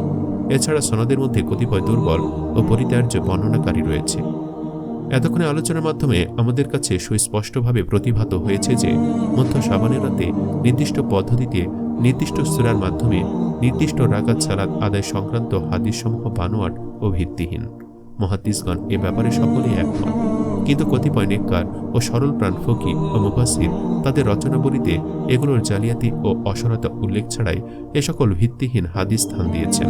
এছাড়া সনদের মধ্যে কতিপয় দুর্বল ও পরিত্যাজ্য বর্ণনাকারী রয়েছে। এতক্ষণে আলোচনার মাধ্যমে আমাদের কাছে সুস্পষ্টভাবে প্রতিভাত হয়েছে যে মধ্য শাবানের রাতে নির্দিষ্ট পদ্ধতিতে নির্দিষ্ট সূরার মাধ্যমে নির্দিষ্ট রাকাত সালাত আদায় সংক্রান্ত হাদিসসমূহ বানোয়াট ও ভিত্তিহীন। মুহাদ্দিসগণ এ ব্যাপারে সকলেই একমত, কিন্তু কতিপয় নেককার ও সরল প্রাণ ফকি ও মুফাসসির তাদের রচনাবলীতে এগুলোর জালিয়াতি ও অসরতা উল্লেখ ছাড়াই এ সকল ভিত্তিহীন হাদিস স্থান দিয়েছেন।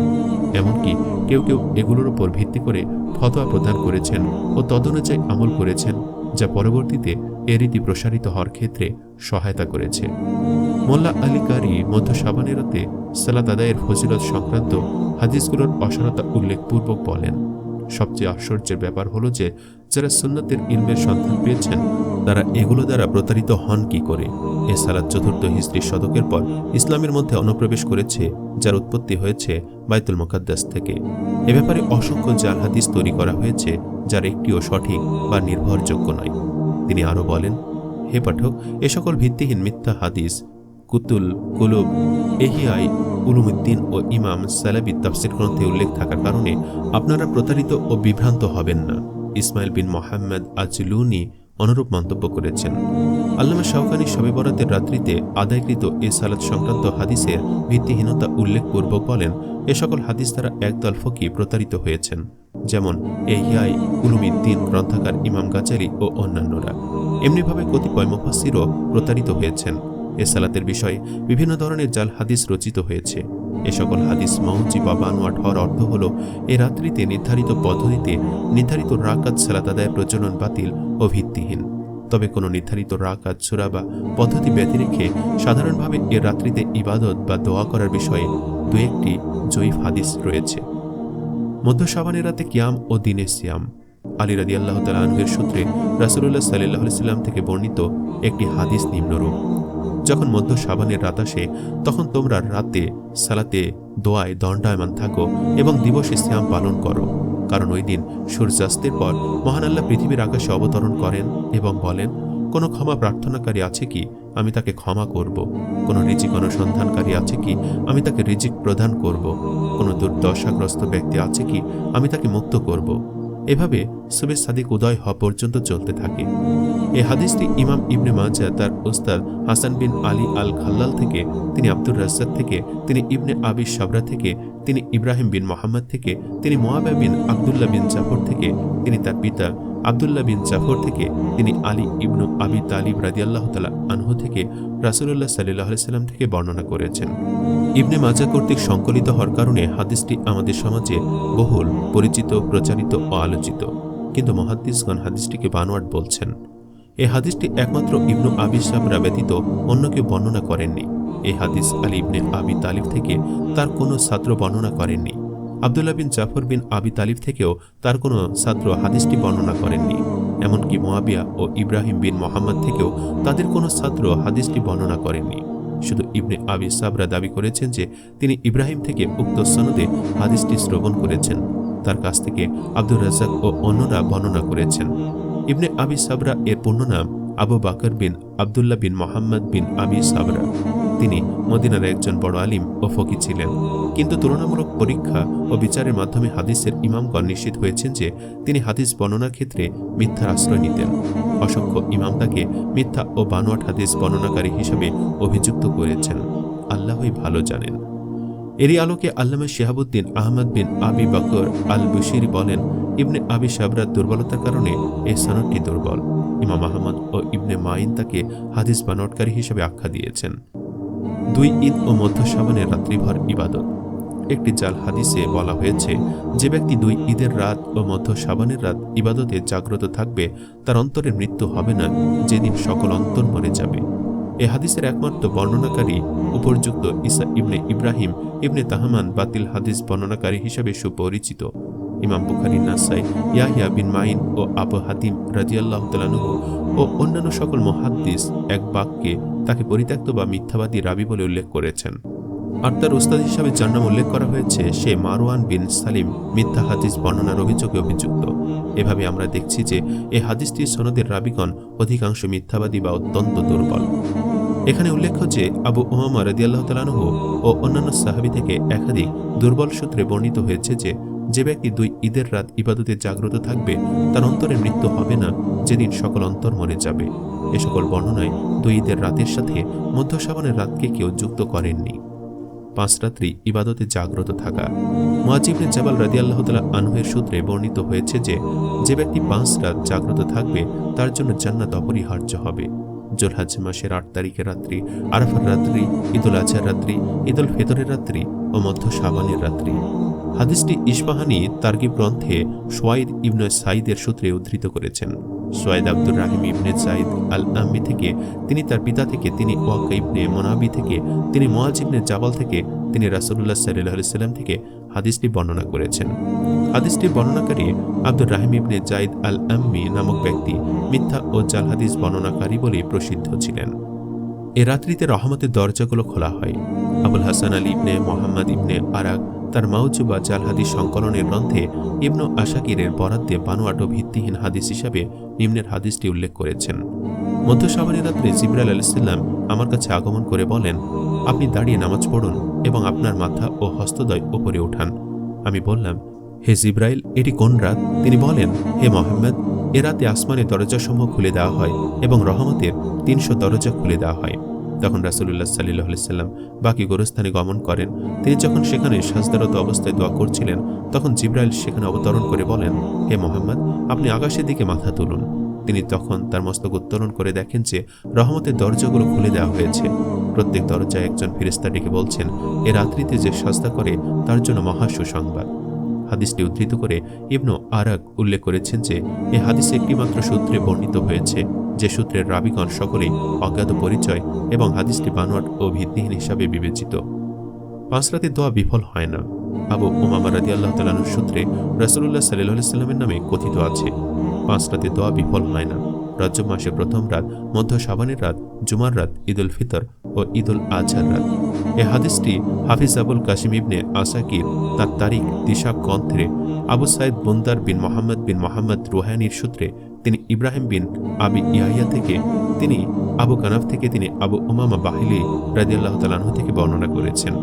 এমনকি কেউ কেউ এগুলোর উপর ভিত্তি করে ফতোয়া প্রদান করেছেন ও তদনুযায়ী আমল করেছেন, যা পরবর্তীতে এ রীতি প্রসারিত হওয়ার ক্ষেত্রে সহায়তা করেছে। মোল্লা আলী কারি মধ্য শাবানের রাতে সালাত আদায়ের ফজিলত সংক্রান্ত হাদিসগুলোর অসরতা উল্লেখপূর্বক বলেন, সবচেয়ে আশ্চর্যের ব্যাপার হলো যে যারা সুন্নাতের ইলমের সন্ধান পেয়েছেন তারা এগুলো দ্বারা প্রতারিত হন কি করে। এ সালাত 4র্থ হিজরি শতকের পর ইসলামের মধ্যে অনুপ্রবেশ করেছে, যার উৎপত্তি হয়েছে বাইতুল মুকাদ্দাস থেকে। এ ব্যাপারে অসংখ্য জাল হাদিস তৈরি করা হয়েছে, যার একটিও সঠিক বা নির্ভরযোগ্য নয়। তিনি আরও বলেন, হে পাঠক, এ সকল ভিত্তিহীন মিথ্যা হাদিস কুতুল কুলুব, ইহয়াই উলুমুদ্দিন ও ইমাম সালাবি তাফসীর গ্রন্থে উল্লেখ থাকার কারণে আপনারা প্রতারিত ও বিভ্রান্ত হবেন না। ইসমাইল বিন মুহাম্মদ আজলুনি অনুরূপ মন্তব্য করেছেন। আল্লামা শাওকানি শবে বরাতের রাত্রিতে আদায়কৃত এ সালাত সংক্রান্ত হাদিসের ভিত্তিহীনতা উল্লেখপূর্বক বলেন, এ সকল হাদিস দ্বারা একদল ফকি প্রতারিত হয়েছেন, যেমন ইহয়াই উলুমুদ্দিন গ্রন্থকার ইমাম গাজালি ও অন্যান্যরা। এমনিভাবে কতিপয় মুফাসসিরও প্রতারিত হয়েছেন। এ সালাতের বিষয়ে বিভিন্ন ধরনের জাল হাদিস রচিত হয়েছে। এ সকল হাদিস মাউজি বা বানোয়াট হওয়ার অর্থ হল এ রাত্রিতে নির্ধারিত পদ্ধতিতে নির্ধারিত রাকাত সালাত আদায়ের প্রচলন বাতিল ও ভিত্তিহীন। তবে কোনো নির্ধারিত রাকাত, সূরা বা পদ্ধতি ব্যতি রেখে সাধারণভাবে এ রাত্রিতে ইবাদত বা দোয়া করার বিষয়ে 2-1টি জয়ীফ হাদিস রয়েছে। মধ্য শাবানের রাতে কিয়াম ও দিনে সিয়াম। আলী রাদিয়াল্লাহু তাআলা আনহুর সূত্রে রাসূলুল্লাহ সাল্লাল্লাহু আলাইহি সাল্লাম থেকে বর্ণিত একটি হাদিস নিম্নরূপ, যখন মধ্য শাবানের রাত আসে তখন তোমরা রাতে সালাতে দোয়ায় দণ্ডায়মান থাকো এবং দিবসে সিয়াম পালন করো, কারণ ওই দিন সূর্যাস্তের পর মহান আল্লাহ পৃথিবীর আকাশে অবতরণ করেন এবং বলেন, কোনো ক্ষমা প্রার্থনাকারী আছে কি, আমি তাকে ক্ষমা করব। কোনো রিজিক অনুসন্ধানকারী আছে কি, আমি তাকে রিজিক প্রদান করব। কোনো দুর্দশাগ্রস্ত ব্যক্তি আছে কি, আমি তাকে মুক্ত করব। এভাবে সুবহ সাদিক উদয় হওয়া পর্যন্ত চলতে থাকে। এই হাদিসটি ইমাম ইবনে মাজাহ তার উস্তাদ হাসান বিন আলী আল খাল্লাল থেকে, তিনি আব্দুর রাজ্জাক থেকে, তিনি ইবনে আবি শাবরা থেকে, তিনি ইব্রাহিম বিন মুহাম্মদ থেকে, তিনি মুআবিয়া বিন আব্দুল্লাহ বিন জাফর থেকে, তিনি তার পিতা আবদুল্লাহ বিন জাফর থেকে, তিনি আলী ইবনু আবি তালিব রাদিয়াল্লাহু তাআলা আনহু থেকে, রাসূলুল্লাহ সাল্লাল্লাহু আলাইহি সাল্লাম থেকে বর্ণনা করেছেন। ইবনে মাজাহ কর্তৃক সংকলিত হওয়ার কারণে হাদিসটি আমাদের সমাজে বহুল পরিচিত, প্রচারিত ও আলোচিত, কিন্তু মুহাদ্দিসগণ হাদিসটিকে বানোয়াট বলছেন। এই হাদিসটি একমাত্র ইবনু আবি সাবরা ব্যতীত অন্য কেউ বর্ণনা করেননি। এই হাদিস আলী ইবনে আবি তালিব থেকে তার কোনো ছাত্র বর্ণনা করেননি। আবদুল্লাহ বিন জাফর বিন আবি তালিব থেকেও তার কোনো ছাত্র হাদিসটি বর্ণনা করেননি। এমনকি মুয়াবিয়া ও ইব্রাহিম বিন মোহাম্মদ থেকেও তাদের কোনো ছাত্র হাদিসটি বর্ণনা করেননি। শুধু ইবনে আবি সাবরা দাবি করেছেন যে তিনি ইব্রাহিম থেকে উক্ত সনদে হাদিসটি শ্রবণ করেছেন। তার কাছ থেকে আব্দুর রাজ্জাক ও অন্যরা বর্ণনা করেছেন। ইবনে আবি সাবরা এর পূর্ণ নাম আবু বকর বিন আবদুল্লাহ বিন মোহাম্মদ বিন আবি সাবরা। তিনি মদিনার একজন বড় আলিম ও ফকি ছিলেন, কিন্তু তুলনামূলক পরীক্ষা ও বিচারের মাধ্যমে হাদিসের ইমামগণ নিশ্চিত হয়েছেন যে তিনি হাদিস বর্ণনার ক্ষেত্রে মিথ্যার আশ্রয় নিতেন। অসংখ্য ইমাম তাকে মিথ্যা ও বানোয়াট হাদিস বর্ণনাকারী হিসেবে অভিযুক্ত করেছেন। আল্লাহই ভালো জানেন। এরই আলোকে আল্লামা শিহাবুদ্দিন আহমদ বিন আবি বকর আল বুশিরি বলেন, ইবনে আবি সাবরার দুর্বলতার কারণে এই সনদটি দুর্বল। ইমাম আহমদ ও ইবনে মাইন তাকে হাদিস বানোয়াটকারী হিসেবে আখ্যা দিয়েছেন। 2 ঈদ ও মধ্য শাবানের রাত্রিভর ইবাদত। একটি জাল হাদিসে বলা হয়েছে, যে ব্যক্তি 2 ঈদের রাত ও মধ্য শাবানের রাত ইবাদতে জাগ্রত থাকবে, তার অন্তরের মৃত্যু হবে না, যেদিন সকল অন্তর মরে যাবে। এ হাদিসের একমাত্র বর্ণনাকারী উপর্যুক্ত ঈসা ইবনে ইব্রাহিম ইবনে তাহমান বাতিল হাদিস বর্ণনাকারী হিসেবে সুপরিচিত। ইমাম বুখারী, নাসাই, ইয়াহইয়া বিন মাইন ও আবু হাতিম রাদিয়াল্লাহু তাআলা আনহু ও অন্যান্য সকল মুহাদ্দিস এক বাক্যে তাকে পরিত্যক্ত বা মিথ্যাবাদী রাবী বলে উল্লেখ করেছেন। আর তার উস্তাদ হিসাবে যার নাম উল্লেখ করা হয়েছে, সে মারওয়ান বিন সালিম মিথ্যা হাদিস বর্ণনার অভিযোগে অভিযুক্ত। এভাবে আমরা দেখছি যে এই হাদিসটির সনদের রাবীগণ অধিকাংশ মিথ্যাবাদী বা অত্যন্ত দুর্বল। এখানে উল্লেখ্য যে আবু উমামা রাদিয়াল্লাহু তাআলা আনহু ও অন্যান্য সাহাবী থেকে একাধিক দুর্বল সূত্রে বর্ণিত হয়েছে যে যে ব্যক্তি 2 ঈদের রাত ইবাদতে জাগ্রত থাকবে, তার অন্তরে মৃত্যু হবে না, যেদিন সকল অন্তর মরে যাবে। এ সকল বর্ণনায় 2 ঈদের রাতের সাথে মধ্য শাবানের রাতকে কেউ যুক্ত করেননি। 5 রাত্রি ইবাদতে জাগ্রত থাকা। মুআয ইবনে জাবাল রাদিয়াল্লাহু তাআলা আনহু-এর সূত্রে বর্ণিত হয়েছে যে যে ব্যক্তি 5 রাত জাগ্রত থাকবে, তার জন্য জান্নাত অপরিহার্য হবে। জুলহজ্জ মাসের 8 তারিখের রাত্রি, আরাফার রাত্রি, ঈদুল আজহার রাত্রি, ঈদুল ফিতরের রাত্রি ও মধ্য শাবানের রাত্রি। হাদিসটি ইসফাহানি তারগিব গ্রন্থে সুয়াইদ ইবনে সাইদের সূত্রে উদ্ধৃত করেছেন। সুয়াইদ আব্দুর রাহিম ইবনে সাইদ আল আম্মি থেকে, তিনি তার পিতা থেকে, তিনি ওয়াক্কা ইবনে মুনাবি থেকে, তিনি মুআয ইবনে জাবাল থেকে, তিনি রাসূলুল্লাহ সাল্লাল্লাহু আলাইহি সাল্লাম থেকে হাদিসটি বর্ণনা করেছেন। হাদিসটির বর্ণনাকারী আব্দুর রাহিম ইবনে জাইদ আল আম্মি নামক ব্যক্তি মিথ্যা ও জাল হাদিস বর্ণনাকারী বলে প্রসিদ্ধ ছিলেন। এ রাত্রিতে রহমতের দরজাগুলো খোলা হয়। আবুল হাসান আলী ইবনে মোহাম্মদ ইবনে আরাক তার মাউজু বা জাল হাদিস সংকলনের গ্রন্থে ইবনু আশাকিরের বরাদ্দে বানোয়াট ও ভিত্তিহীন হাদিস হিসাবে নিম্নের হাদিসটি উল্লেখ করেছেন। মধ্য শাবানের রাত্রে জিবরাইল আলাইহিস সালাম আমার কাছে আগমন করে বলেন, আপনি দাঁড়িয়ে নামাজ পড়ুন এবং আপনার মাথা ও হস্তদ্বয় উপরে উঠান। আমি বললাম, হে জিবরাইল, এটি কোন রাত? তিনি বলেন, হে মুহাম্মদ, এ রাতে আসমানের দরজাসমূহ খুলে দেওয়া হয় এবং রহমতের 300 দরজা খুলে দেওয়া হয়। তখন রাসূলুল্লাহ সাল্লাল্লাহু আলাইহি সাল্লাম বাকি গোরস্থানে গমন করেন। তিনি যখন সেখানে সাজদারত অবস্থায় দোয়া করছিলেন, তখন জিবরাইল সেখানে অবতরণ করে বলেন, হে মুহাম্মদ, আপনি আকাশের দিকে মাথা তুলুন। তিনি তখন তার মস্তক উত্তোলন করে দেখেন যে রহমতের দরজাগুলো খুলে দেওয়া হয়েছে। প্রত্যেক দরজায় একজন ফেরেশতা ডেকে বলছেন, এ রাত্রিতে যে সাজদা করে তার জন্য মহা সুসংবাদ। হাদিসটি উদ্ধৃত করে ইবনু আরাক উল্লেখ করেছেন যে এ হাদিসে একটিমাত্র সূত্রে বর্ণিত হয়েছে, যে সূত্রের রাবীগণ সকলেই অজ্ঞাত পরিচয় এবং হাদিসটি বানোয়াট ও ভিত্তিহীন হিসাবে বিবেচিত। 5 রাতের দোয়া বিফল হয় না। আবু উমামা রাদিয়াল্লাহু তাআলা আনহু সূত্রে রাসূলুল্লাহ সাল্লাল্লাহু আলাইহি সাল্লামের নামে কথিত আছে, 5 রাতের দোয়া বিফল হয় না। রজব মাসের প্রথম রাত, মধ্য শাবানের রাত, জুমার রাত, ঈদুল ফিতর ও ঈদুল আজহার রাত। এ হাদিসটি হাফিজ আবুল কাসিম ইবনে আসাকির তার তারিখ দিশাব গ্রন্থে আবু সাইদ বুন্দার বিন মোহাম্মদ রুহানির সূত্রে, তিনি ইব্রাহিম বিন আবি ইয়াহিয়া থেকে, তিনি আবু কানাফ থেকে, তিনি আবু উমামা বাহিলি রাদিয়াল্লাহু তাআলা আনহু থেকে বর্ণনা করেছেন।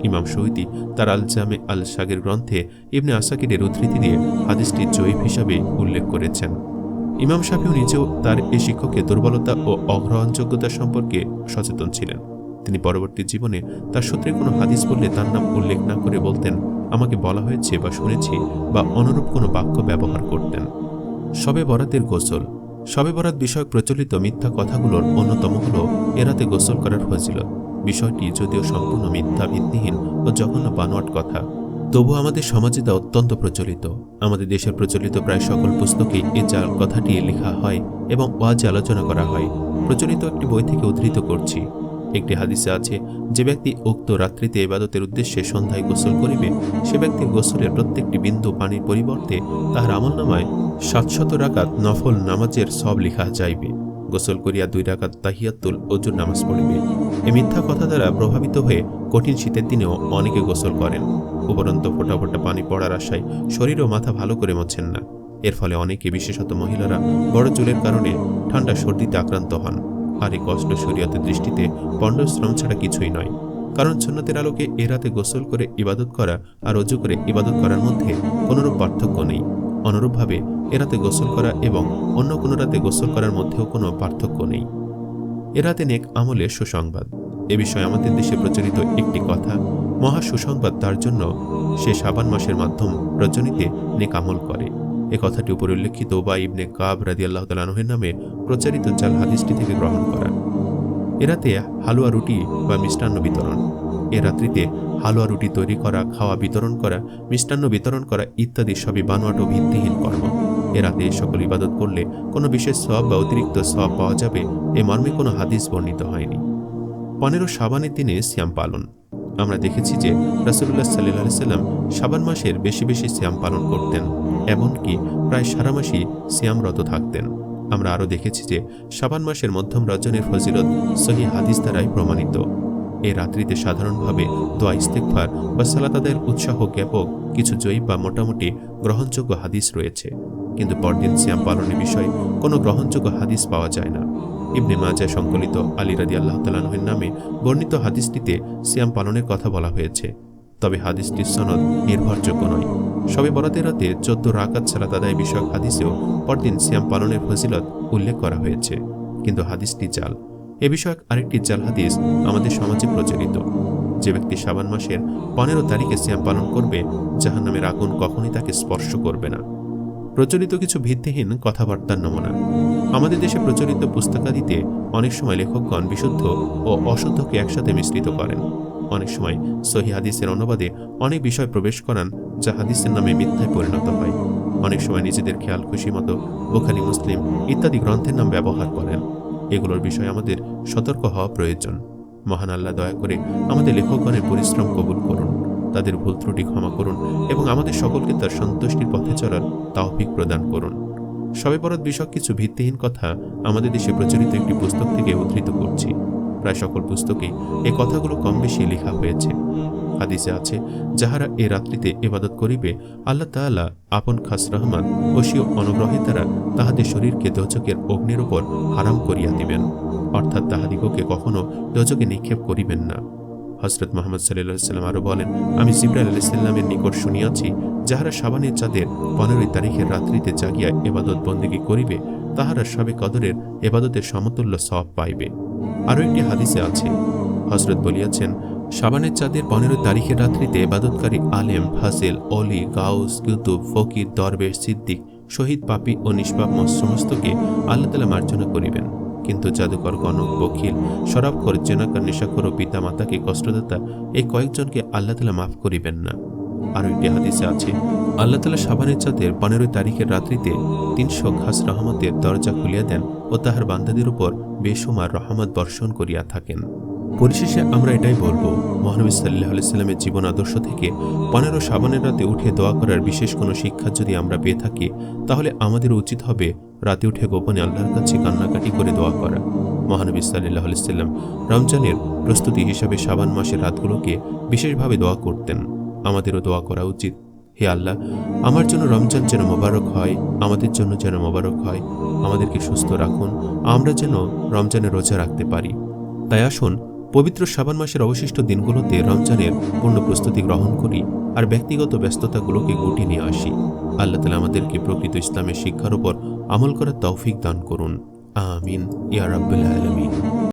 ইমাম শহীদি তার আল জামে আল সাগির গ্রন্থে ইবনে আসাকিরের উদ্ধৃতি দিয়ে হাদিসটি জয়ীফ হিসাবে উল্লেখ করেছেন। ইমাম শাফিঈ নিজেও তার এই শিক্ষকের দুর্বলতা ও অগ্রহণযোগ্যতা সম্পর্কে সচেতন ছিলেন। তিনি পরবর্তী জীবনে তার সূত্রে কোনো হাদিস বললে তার নাম উল্লেখ না করে বলতেন, আমাকে বলা হয়েছে বা শুনেছি, বা অনুরূপ কোনো বাক্য ব্যবহার করতেন। শবে বরাতের গোসল। শবে বরাত বিষয়ক প্রচলিত মিথ্যা কথাগুলোর অন্যতম হল এ রাতে গোসল করার ফজিলত। বিষয়টি যদিও সম্পূর্ণ মিথ্যা, ভিত্তিহীন ও জঘন্য বানোয়াট কথা, তবু আমাদের সমাজে তা অত্যন্ত প্রচলিত। আমাদের দেশের প্রচলিত প্রায় সকল পুস্তকেই এই জাল কথাটি লেখা হয় এবং ওয়াজে আলোচনা করা হয়। প্রচলিত একটি বই থেকে উদ্ধৃত করছি। একটি হাদিসে আছে, যে ব্যক্তি উক্ত রাত্রিতে ইবাদতের উদ্দেশ্যে সন্ধ্যায় গোসল করিবে, সে ব্যক্তির গোসলের প্রত্যেকটি বিন্দু পানির পরিবর্তে তাহার আমলনামায় 700 রাকাত নফল নামাজের সব লিখা যাইবে। গোসল করিয়া 2 রাকাত তাহিয়াতুল ওজুর নামাজ পড়িবে। এই মিথ্যা কথা দ্বারা প্রভাবিত হয়ে কঠিন শীতের দিনেও অনেকে গোসল করেন। উপরন্ত ফোঁটা ফোঁটা পানি পড়ার আশায় শরীর ও মাথা ভালো করে মোছেন না। এর ফলে অনেকে, বিশেষত মহিলারা, বড় চুলের কারণে ঠান্ডা সর্দিতে আক্রান্ত হন। আর এই কষ্ট শরীয়তের দৃষ্টিতে পণ্ডশ্রম ছাড়া কিছুই নয়। কারণ সুন্নতের আলোকে এ রাতে গোসল করে ইবাদত করা আর অজু করে ইবাদত করার মধ্যে কোনোরূপ পার্থক্য নেই। অনুরূপভাবে এ রাতে গোসল করা এবং অন্য কোনো রাতে গোসল করার মধ্যেও কোনো পার্থক্য নেই। এ রাতে নেক আমলের সুসংবাদ। এ বিষয়ে আমাদের দেশে প্রচলিত একটি কথা, মহা সুসংবাদ তার জন্য সে শাবান মাসের মাধ্যম রজনীতে নেক আমল করে। এ কথাটি উপরে উল্লেখিত উবাই ইবনে কাব রাদিয়াল্লাহু তাআলা আনহুর নামে প্রচারিত জাল হাদিসটি থেকে গ্রহণ করা। এ রাতে হালুয়া রুটি বা মিষ্টান্ন বিতরণ। এ রাত্রিতে হালুয়া রুটি তৈরি করা, খাওয়া বিতরণ করা, মিষ্টান্ন বিতরণ করা ইত্যাদি সবই বানোয়াট ও ভিত্তিহীন কর্ম। এ রাতে এই সকল ইবাদত করলে কোনো বিশেষ সওয়াব বা অতিরিক্ত সওয়াব পাওয়া যাবে, এ মর্মে কোনো হাদিস বর্ণিত হয়নি। 15 শাবানের দিনে সিয়াম পালন। আমরা দেখেছি যে রাসূলুল্লাহ সাল্লাল্লাহু আলাইহি সাল্লাম শাবান মাসের বেশি বেশি সিয়াম পালন করতেন, এমনকি প্রায় সারা মাসই সিয়ামরত থাকতেন। আমরা আরও দেখেছি যে শাবান মাসের মধ্যম রজনীর ফজিলত সহিহ হাদিস দ্বারাই প্রমাণিত। এই রাত্রিতে সাধারণভাবে দোয়া, ইস্তেগফার বা সালাত আদায়ের উৎসাহ জ্ঞাপক কিছু জয়ী বা মোটামুটি গ্রহণযোগ্য হাদিস রয়েছে, কিন্তু পরদিন সিয়াম পালনের বিষয়ে কোনো গ্রহণযোগ্য হাদিস পাওয়া যায় না। ইবনে মাজাহ সংকলিত আলী রাদিয়াল্লাহু তাআলা আনহুর নামে বর্ণিত হাদিসটিতে সিয়াম পালনের কথা বলা হয়েছে, তবে হাদিসটির সনদ নির্ভরযোগ্য নয়। শবে বরাতের রাতে 14 রাকাত সালাত আদায় বিষয়ক হাদিসেও পরদিন সিয়াম পালনের ফজিলত উল্লেখ করা হয়েছে, কিন্তু হাদিসটি জাল। এ বিষয়ক আরেকটি জাল হাদিস আমাদের সমাজে প্রচলিত, যে ব্যক্তি শাবান মাসের 15 তারিখে সিয়াম পালন করবে, জাহান্নামের আগুন কখনই তাকে স্পর্শ করবে না। প্রচলিত কিছু ভিত্তিহীন কথাবার্তার নমুনা। আমাদের দেশে প্রচলিত পুস্তকাদিতে অনেক সময় লেখকগণ বিশুদ্ধ ও অশুদ্ধকে একসাথে মিশ্রিত করেন। অনেক সময় সহিহ হাদিসের অনুবাদে অনেক বিষয় প্রবেশ করান যা হাদিসের নামে মিথ্যায় পরিণত হয়। অনেক সময় নিজেদের খেয়াল খুশি মতো বুখারী, মুসলিম ইত্যাদি গ্রন্থের নাম ব্যবহার করেন। এগুলোর বিষয়ে আমাদের সতর্ক হওয়া প্রয়োজন। মহান আল্লাহ দয়া করে আমাদের লেখকগণের পরিশ্রম কবুল করুন, তাদের ভুল ত্রুটি ক্ষমা করুন এবং আমাদের সকলকে তার সন্তুষ্টির পথে চলার তৌফিক প্রদান করুন। শবে বরাত বিষয়ক কিছু ভিত্তিহীন কথা আমাদের দেশে প্রচলিত একটি পুস্তক থেকে উদ্ধৃত করছি। প্রায় সকল পুস্তকেই এই কথাগুলো কম বেশি লেখা হয়েছে। হাদিসে আছে, যাহারা এ রাত্রিতে ইবাদত করিবে, আল্লাহ তাআলা আপন খাস রহমান ও স্বীয় অনুগ্রহে তারা তাহাদের শরীরকে দোজখের অগ্নির উপর হারাম করিয়া দিবেন, অর্থাৎ তাহাদিগকে কখনো দোজখে নিক্ষেপ করিবেন না। হযরত মুহাম্মদ সাল্লাল্লাহু আলাইহি ওয়াসাল্লাম আরো বলেন, আমি জিবরাইল আলাইহিস সালামের নিকট শুনিয়াছি, যাহারা শাবানের চাঁদের 15 তারিখের রাত্রিতে জাগিয়া ইবাদত বন্দেগী করিবে, তাহারা শবে কদরের ইবাদতের সমতুল্য সওয়াব পাইবে। আরও একটি হাদিসে আছে, হযরত বলিয়াছেন, শাবানের চাঁদের 15 তারিখের রাত্রিতে ইবাদতকারী আলেম, ফাজিল, অলি, গাউস, কুতুব, ফকির, দরবেশ, সিদ্দিক, শহীদ, পাপী ও নিষ্পাপ সমস্তকে আল্লাহ তাআলা মার্জনা করিবেন, কিন্তু জাদুকর, গণক, বখিল, শরাবখোর, জেনাকার, নেশাখোর ও পিতা মাতাকে কষ্টদাতা এই কয়েকজনকে আল্লাহ তাআলা মাফ করিবেন না। আরও একটি হাদিসে আছে, আল্লাহ তাআলা শাবানের চাঁদের 15 তারিখের রাত্রিতে 300 খাস রহমতের দরজা খুলিয়া দেন ও তাহার বান্দাদের উপর বেশুমার রহমত বর্ষণ করিয়া থাকেন। পরিশেষে আমরা এটাই বলবো, মহানবী সাল্লাল্লাহু আলাইহি সাল্লামের জীবন আদর্শ থেকে 15 শাবানের রাতে উঠে দোয়া করার বিশেষ কোনো শিক্ষা যদি আমরা পেয়ে থাকি, তাহলে আমাদের উচিত হবে রাতে উঠে গোপনে আল্লাহর কাছে কান্নাকাটি করে দোয়া করা। মহানবী সাল্লাল্লাহু আলাইহি সাল্লাম রমজানের প্রস্তুতি হিসাবে শাবান মাসের রাতগুলোকে বিশেষভাবে দোয়া করতেন। আমাদেরও দোয়া করা উচিত, হে আল্লাহ, আমার জন্য রমজান যেন মোবারক হয়, আমাদের জন্য যেন মোবারক হয়, আমাদেরকে সুস্থ রাখুন, আমরা যেন রমজানের রোজা রাখতে পারি। তাই আসুন পবিত্র শাবান মাসের অবশিষ্ট দিনগুলোতে রমজানের পূর্ণ প্রস্তুতি গ্রহণ করি আর ব্যক্তিগত ব্যস্ততাগুলোকে গুটিয়ে নিয়ে আসি। আল্লাহ তাআলা আমাদেরকে প্রকৃত ইসলামের শিক্ষার উপর আমল করার তৌফিক দান করুন। আমিন ইয়া রাব্বাল আলামিন।